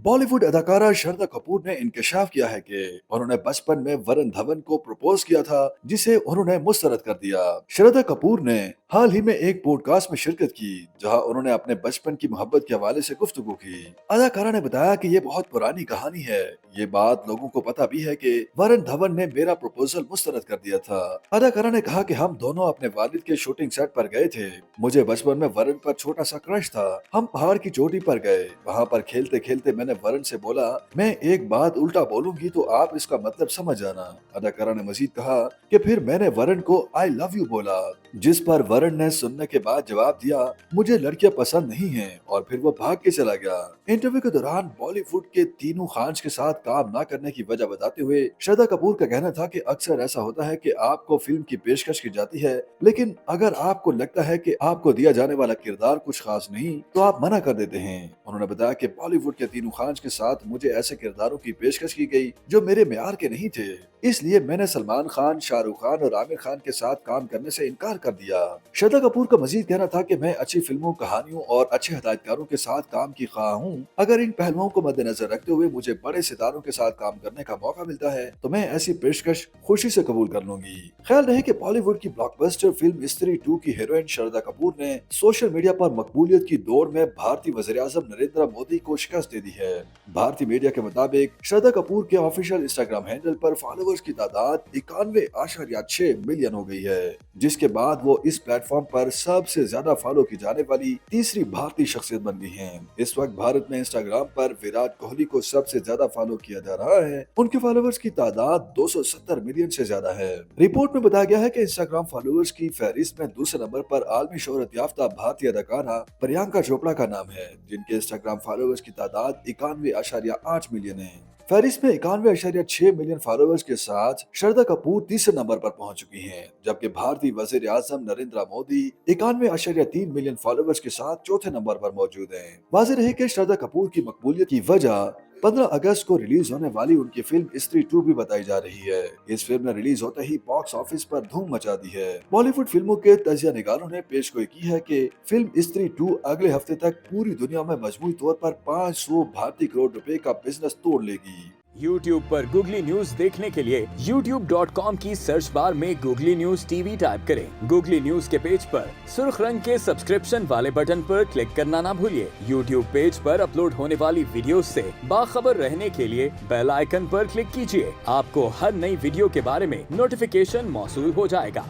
बॉलीवुड अदाकारा श्रद्धा कपूर ने इंकशाफ किया है कि उन्होंने बचपन में वरुण धवन को प्रपोज किया था, जिसे उन्होंने मुस्तरद कर दिया। श्रद्धा कपूर ने हाल ही में एक पॉडकास्ट में शिरकत की, जहां उन्होंने अपने बचपन की मोहब्बत के हवाले से गुफ्तगू की। अदाकारा ने बताया कि ये बहुत पुरानी कहानी है। ये बात लोगों को पता भी है कि वरुण धवन ने मेरा प्रपोजल मुस्तरद कर दिया था। अदाकारा ने कहा कि हम दोनों अपने वालिद के शूटिंग सेट पर गए थे। मुझे बचपन में वरुण पर छोटा सा क्रश था। हम पहाड़ की चोटी पर गए। वहाँ पर खेलते खेलते मैंने वरुण से बोला, मैं एक बात उल्टा बोलूंगी तो आप इसका मतलब समझ जाना। अदाकारा ने मजीद कहा कि फिर मैंने वरुण को आई लव यू बोला, जिस पर वरुण ने सुनने के बाद जवाब दिया, मुझे लड़कियां पसंद नहीं हैं, और फिर वो भाग के चला गया। इंटरव्यू के दौरान बॉलीवुड के तीनों खान्स के साथ काम न करने की वजह बताते हुए श्रद्धा कपूर का कहना था कि अक्सर ऐसा होता है कि आपको फिल्म की पेशकश की जाती है, लेकिन अगर आपको लगता है कि आपको दिया जाने वाला किरदार कुछ खास नहीं तो आप मना कर देते हैं। उन्होंने बताया कि बॉलीवुड के तीनों खान्स के साथ मुझे ऐसे किरदारों की पेशकश की गई जो मेरे मेयार के नहीं थे, इसलिए मैंने सलमान खान, शाहरुख खान और आमिर खान के साथ काम करने से इनकार कर दिया। श्रद्धा कपूर का मजीद कहना था कि मैं अच्छी फिल्मों, कहानियों और अच्छे हिदायतकारों के साथ काम की ख्वाह हूँ। अगर इन पहलुओं को मद्देनजर रखते हुए मुझे बड़े सितारों के साथ काम करने का मौका मिलता है तो मैं ऐसी पेशकश खुशी से कबूल कर लूंगी। ख्याल रहे कि बॉलीवुड की ब्लॉकबस्टर फिल्म स्त्री 2 की हीरोइन श्रद्धा कपूर ने सोशल मीडिया पर मकबूलियत की दौड़ में भारतीय वज़ीर-ए-आज़म नरेंद्र मोदी को शिकस्त दे दी है। भारतीय मीडिया के मुताबिक श्रद्धा कपूर के ऑफिशियल इंस्टाग्राम हैंडल पर फॉलोअर्स की तादाद 91.6 मिलियन हो गई है, जिसके बाद वो इस प्लेटफॉर्म पर सबसे ज्यादा फॉलो की जाने वाली तीसरी भारतीय शख्सियत बन गई हैं। इस वक्त भारत में इंस्टाग्राम पर विराट कोहली को सबसे ज्यादा फॉलो किया जा रहा है। उनके फॉलोअर्स की तादाद 270 मिलियन से ज्यादा है। रिपोर्ट में बताया गया है कि इंस्टाग्राम फॉलोअर्स की फहरिस्त में दूसरे नंबर पर आलमी शोहरत याफ्ता भारतीय अदाकारा प्रियंका चोपड़ा का नाम है, जिनके इंस्टाग्राम फॉलोअर्स की तादाद 91.8 मिलियन है। फहरिस्त में 91.6 मिलियन फॉलोअर्स के साथ श्रद्धा कपूर तीसरे नंबर पर पहुंच चुकी हैं, जबकि भारतीय वजीर आजम नरेंद्र मोदी 91.3 मिलियन फॉलोअर्स के साथ चौथे नंबर पर मौजूद हैं। वाज़ेह रहे कि श्रद्धा कपूर की मकबूलियत की वजह 15 अगस्त को रिलीज होने वाली उनकी फिल्म स्त्री 2 भी बताई जा रही है। इस फिल्म ने रिलीज होते ही बॉक्स ऑफिस पर धूम मचा दी है। बॉलीवुड फिल्मों के तजिया निगारों ने पेशगोई की है कि फिल्म स्त्री 2 अगले हफ्ते तक पूरी दुनिया में मजमूई तौर पर 500 भारतीय करोड़ रुपए का बिजनेस तोड़ लेगी। YouTube पर गूगली न्यूज देखने के लिए youtube.com की सर्च बार में गूगली न्यूज टीवी टाइप करें। गूगली न्यूज के पेज पर सुर्ख रंग के सब्सक्रिप्शन वाले बटन पर क्लिक करना ना भूलिए। YouTube पेज पर अपलोड होने वाली वीडियोस से बाखबर रहने के लिए बेल आइकन पर क्लिक कीजिए। आपको हर नई वीडियो के बारे में नोटिफिकेशन मौसूल हो जाएगा।